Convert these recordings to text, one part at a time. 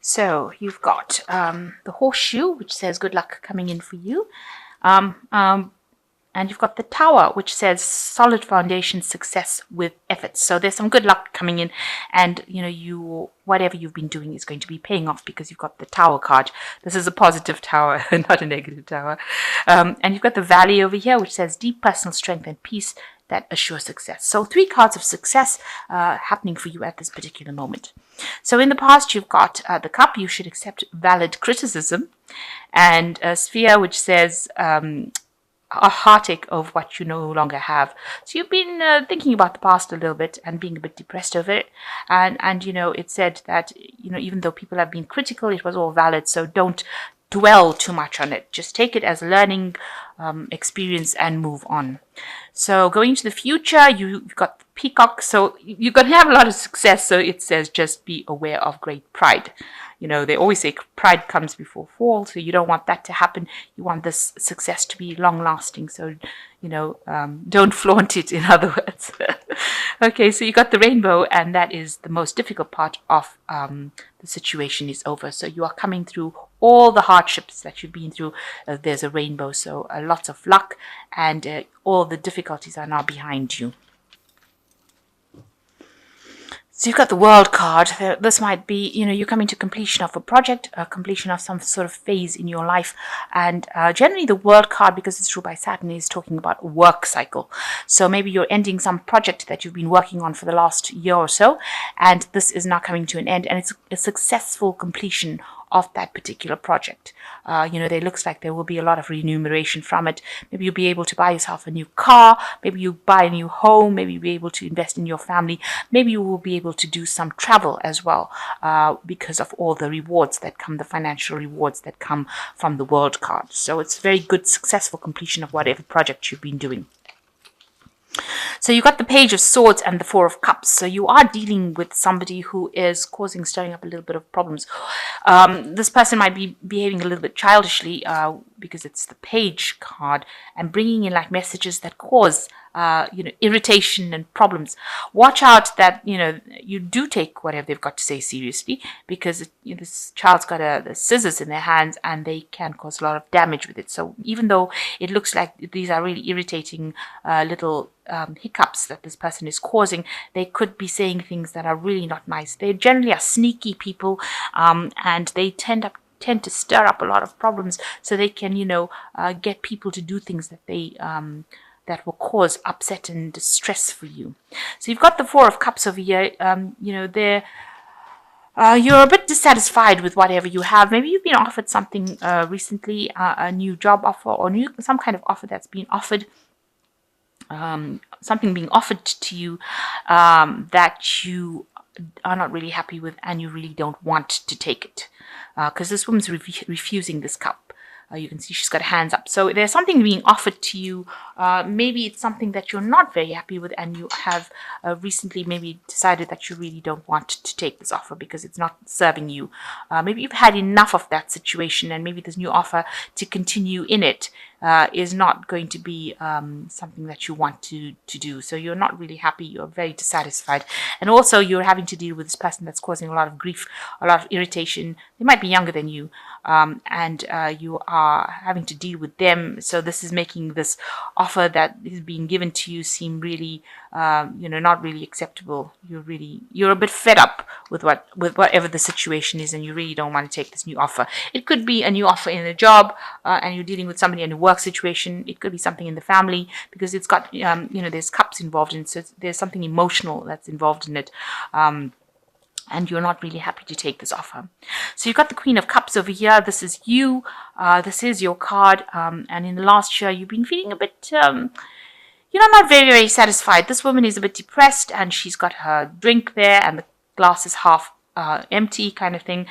So you've got the horseshoe, which says good luck coming in for you. Um, um, and you've got the tower, which says solid foundation, success with efforts. So there's some good luck coming in, and you whatever you've been doing is going to be paying off because you've got the tower card. This is a positive tower, not a negative tower. And you've got the valley over here, which says deep personal strength and peace that assure success. So 3 cards of success happening for you at this particular moment. So in the past, you've got the cup, you should accept valid criticism, and a sphere, which says a heartache of what you no longer have. So you've been thinking about the past a little bit and being a bit depressed over it. And it said that, even though people have been critical, it was all valid. So don't dwell too much on it. Just take it as a learning experience and move on. So going into the future, you've got the peacock. So you're going to have a lot of success. So it says just be aware of great pride. They always say pride comes before fall, so you don't want that to happen. You want this success to be long lasting. So, don't flaunt it, in other words. Okay, so you got the rainbow, and that is the most difficult part of the situation is over. So you are coming through all the hardships that you've been through. There's a rainbow, so lots of luck, and all the difficulties are now behind you. So you've got the world card. This might be, you're coming to completion of a project, completion of some sort of phase in your life. And generally the world card, because it's ruled by Saturn, is talking about a work cycle. So maybe you're ending some project that you've been working on for the last year or so, and this is now coming to an end, and it's a successful completion of that particular project. There looks like there will be a lot of remuneration from it. Maybe you'll be able to buy yourself a new car. Maybe you buy a new home. Maybe you'll be able to invest in your family. Maybe you will be able to do some travel as well because of all the rewards that come, the financial rewards that come from the world card. So it's very good, successful completion of whatever project you've been doing. So you got the Page of Swords and the Four of Cups. So you are dealing with somebody who is stirring up a little bit of problems. This person might be behaving a little bit childishly because it's the Page card and bringing in like messages that cause irritation and problems. Watch out that you do take whatever they've got to say seriously, because this child's got the scissors in their hands and they can cause a lot of damage with it. So even though it looks like these are really irritating little hiccups that this person is causing, they could be saying things that are really not nice. They generally are sneaky people, and they tend to stir up a lot of problems, so they can get people to do things that they that will cause upset and distress for you. So you've got the Four of Cups over here. You're a bit dissatisfied with whatever you have. Maybe you've been offered something recently, a new job offer, or some kind of offer that's been offered. Something being offered to you that you are not really happy with, and you really don't want to take it, because this woman's refusing this cup. You can see she's got her hands up. So there's something being offered to you. Maybe it's something that you're not very happy with, and you have recently maybe decided that you really don't want to take this offer because it's not serving you. Maybe you've had enough of that situation, and maybe this new offer to continue in it is not going to be something that you want to do. So you're not really happy. You're very dissatisfied. And also you're having to deal with this person that's causing a lot of grief, a lot of irritation. They might be younger than you, and you are having to deal with them. So this is making this offer that is being given to you seem really, not really acceptable. You're a bit fed up with whatever the situation is, and you really don't want to take this new offer. It could be a new offer in a job, and you're dealing with somebody in a work situation. It could be something in the family, because it's got, there's cups involved in it. So there's something emotional that's involved in it. And you're not really happy to take this offer. So you've got the Queen of Cups over here. This is you. This is your card. And in the last year, you've been feeling a bit, not very, very satisfied. This woman is a bit depressed, and she's got her drink there, and the glass is half empty kind of thing.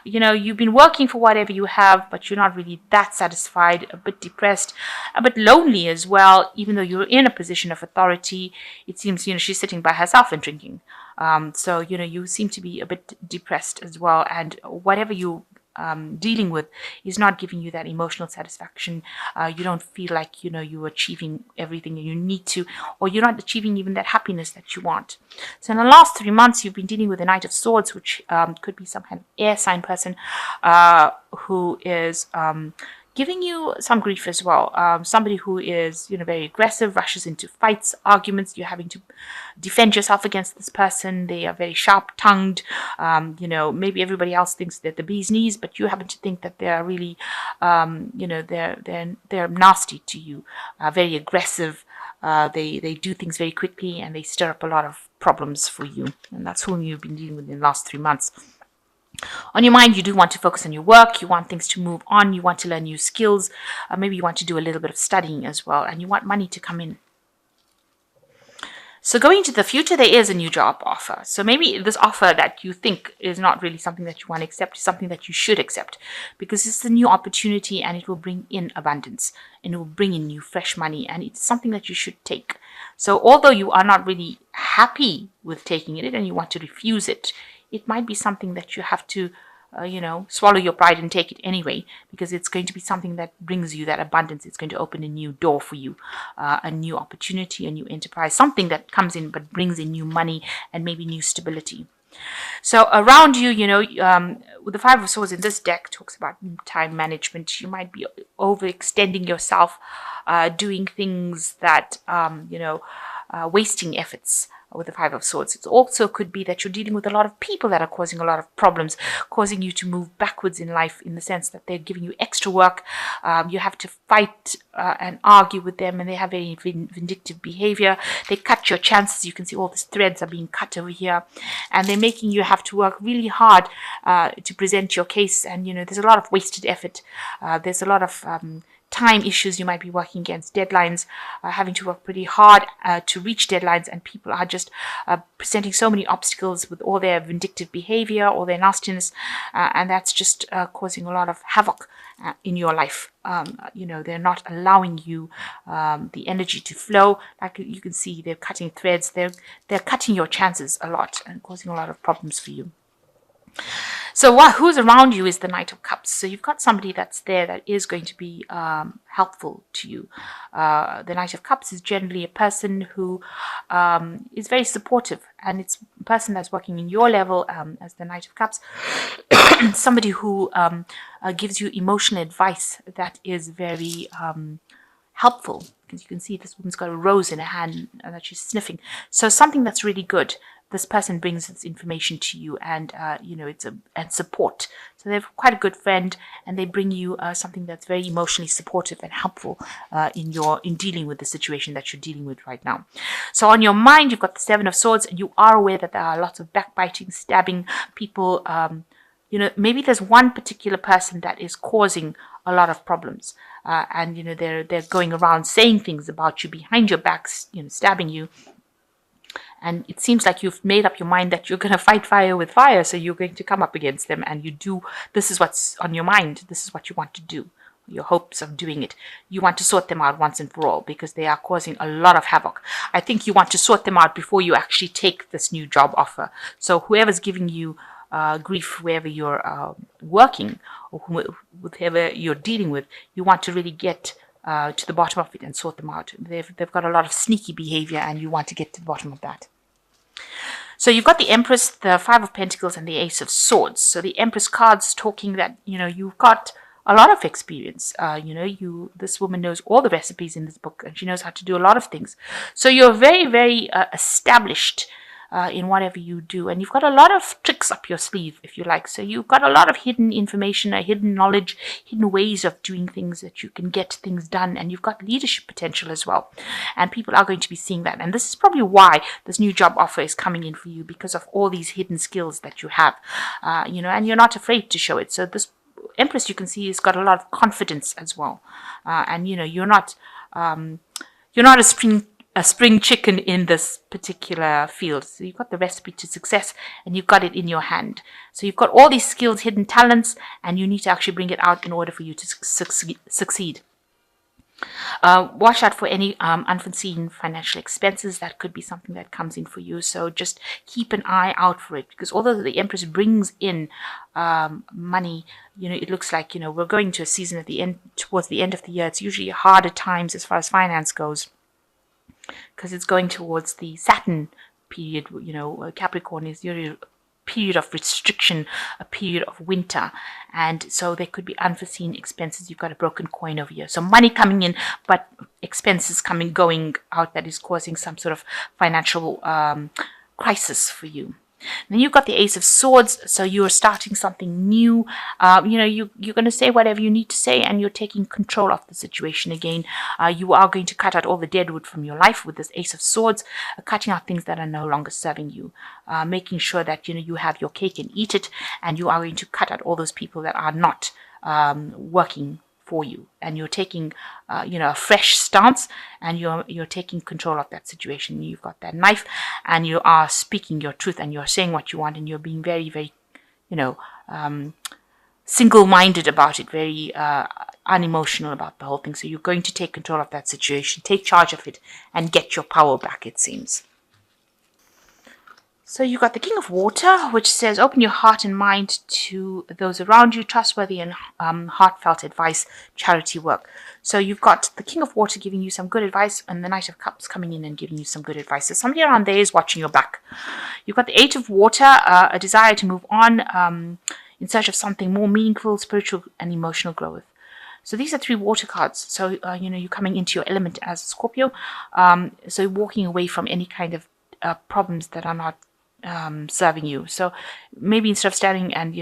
You've been working for whatever you have, but you're not really that satisfied, a bit depressed, a bit lonely as well. Even though you're in a position of authority, it seems, she's sitting by herself and drinking. So, you seem to be a bit depressed as well. And whatever you dealing with is not giving you that emotional satisfaction. You don't feel like you're achieving everything you need to, or you're not achieving even that happiness that you want. So in the last 3 months, you've been dealing with the Knight of Swords, which could be some kind of air sign person who is giving you some grief as well. Somebody who is, very aggressive, rushes into fights, arguments. You're having to defend yourself against this person. They are very sharp-tongued. Maybe everybody else thinks they're the bee's knees, but you happen to think that they are really, they're nasty to you, very aggressive. They do things very quickly, and they stir up a lot of problems for you. And that's whom you've been dealing with in the last 3 months. On your mind, you do want to focus on your work. You want things to move on. You want to learn new skills. Maybe you want to do a little bit of studying as well, and you want money to come in. So going into the future, there is a new job offer. So maybe this offer that you think is not really something that you want to accept is something that you should accept, because it's a new opportunity and it will bring in abundance and it will bring in new fresh money, and it's something that you should take. So although you are not really happy with taking it and you want to refuse it, it might be something that you have to, swallow your pride and take it anyway, because it's going to be something that brings you that abundance. It's going to open a new door for you, a new opportunity, a new enterprise, something that comes in but brings in new money and maybe new stability. So around you, with the Five of Swords in this deck talks about time management. You might be overextending yourself, doing things that, wasting efforts. With the Five of Swords, it also could be that you're dealing with a lot of people that are causing a lot of problems, causing you to move backwards in life, in the sense that they're giving you extra work. You have to fight and argue with them, and they have very vindictive behavior. They cut your chances. You can see all these threads are being cut over here, and they're making you have to work really hard to present your case. And there's a lot of wasted effort. There's a lot of time issues. You might be working against deadlines, having to work pretty hard to reach deadlines, and people are just presenting so many obstacles with all their vindictive behavior, all their nastiness, and that's just causing a lot of havoc in your life. They're not allowing you the energy to flow. Like you can see, they're cutting threads. They're cutting your chances a lot and causing a lot of problems for you. So who's around you is the Knight of Cups. So you've got somebody that's there that is going to be helpful to you. The Knight of Cups is generally a person who is very supportive, and it's a person that's working in your level as the Knight of Cups. Somebody who gives you emotional advice that is very helpful. Because you can see this woman's got a rose in her hand that she's sniffing. So something that's really good. This person brings this information to you, and and support. So they're quite a good friend, and they bring you something that's very emotionally supportive and helpful in dealing with the situation that you're dealing with right now. So on your mind, you've got the Seven of Swords, and you are aware that there are lots of backbiting, stabbing, people. Maybe there's one particular person that is causing a lot of problems, and they're going around saying things about you behind your backs, stabbing you. And it seems like you've made up your mind that you're going to fight fire with fire. So you're going to come up against them, and this is what's on your mind. This is what you want to do. Your hopes of doing it. You want to sort them out once and for all, because they are causing a lot of havoc. I think you want to sort them out before you actually take this new job offer. So whoever's giving you grief, wherever you're working, or whoever you're dealing with, you want to really get to the bottom of it and sort them out. They've got a lot of sneaky behavior, and you want to get to the bottom of that. So you've got the Empress, the Five of Pentacles, and the Ace of Swords. So the Empress card's talking that you've got a lot of experience. This woman knows all the recipes in this book, and she knows how to do a lot of things. So you're very, very established in whatever you do, and you've got a lot of tricks up your sleeve, if you like. So you've got a lot of hidden information, hidden knowledge, hidden ways of doing things that you can get things done, and you've got leadership potential as well, and people are going to be seeing that. And this is probably why this new job offer is coming in for you, because of all these hidden skills that you have, and you're not afraid to show it. So this Empress, you can see, has got a lot of confidence as well, and you're not a spring chicken in this particular field. So you've got the recipe to success, and you've got it in your hand. So you've got all these skills, hidden talents, and you need to actually bring it out in order for you to succeed. Watch out for any unforeseen financial expenses. That could be something that comes in for you. So just keep an eye out for it, because although the Empress brings in money, it looks like, we're going to a season at the end, towards the end of the year. It's usually harder times as far as finance goes, because it's going towards the Saturn period. Capricorn is usually period of restriction, a period of winter, and so there could be unforeseen expenses. You've got a broken coin over here, so money coming in, but expenses going out, that is causing some sort of financial crisis for you. Then you've got the Ace of Swords, so you're starting something new. You're going to say whatever you need to say, and you're taking control of the situation again. You are going to cut out all the dead wood from your life with this Ace of Swords, cutting out things that are no longer serving you, making sure that you have your cake and eat it, and you are going to cut out all those people that are not working for you, and you're taking a fresh stance, and you're taking control of that situation. You've got that knife, and you are speaking your truth, and you're saying what you want, and you're being very, very single-minded about it, very unemotional about the whole thing. So you're going to take control of that situation, take charge of it, and get your power back, it seems. So you've got the King of Water, which says open your heart and mind to those around you, trustworthy and heartfelt advice, charity work. So you've got the King of Water giving you some good advice, and the Knight of Cups coming in and giving you some good advice. So somebody around there is watching your back. You've got the Eight of Water, a desire to move on in search of something more meaningful, spiritual and emotional growth. So these are 3 water cards. So, you're coming into your element as Scorpio. So walking away from any kind of problems that are not serving you. So maybe instead of standing and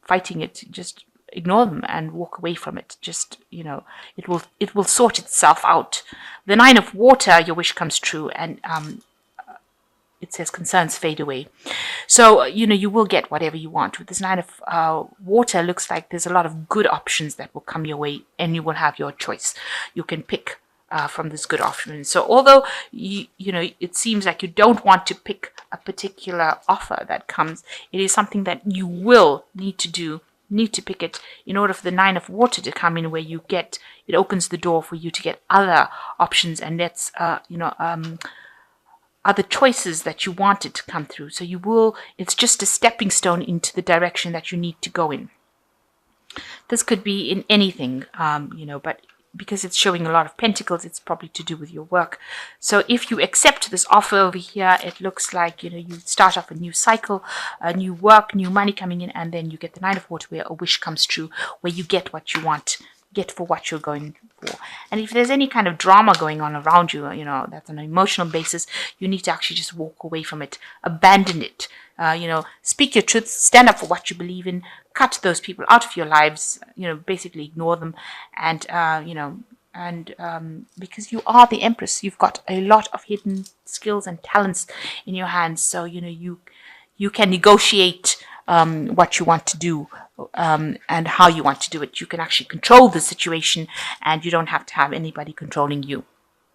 fighting it, just ignore them and walk away from it. Just it will sort itself out. The 9 of Water, your wish comes true, and it says concerns fade away. So you will get whatever you want. With this 9 of Water, looks like there's a lot of good options that will come your way, and you will have your choice. You can pick from this good option. So although it seems like you don't want to pick a particular offer that comes, it is something that you will need to pick it in order for the 9 of Water to come in, where it opens the door for you to get other options, and that's other choices that you wanted to come through. So it's just a stepping stone into the direction that you need to go in. This could be in anything, but because it's showing a lot of pentacles, it's probably to do with your work. So if you accept this offer over here, it looks like you start off a new cycle, a new work, new money coming in, and then you get the 9 of Water, where a wish comes true, where you get what you want, get for what you're going for. And if there's any kind of drama going on around you, that's on an emotional basis, you need to actually just walk away from it, abandon it. Speak your truth, stand up for what you believe in, cut those people out of your lives, basically ignore them, and because you are the Empress, you've got a lot of hidden skills and talents in your hands. So you can negotiate what you want to do, and how you want to do it. You can actually control the situation, and you don't have to have anybody controlling you.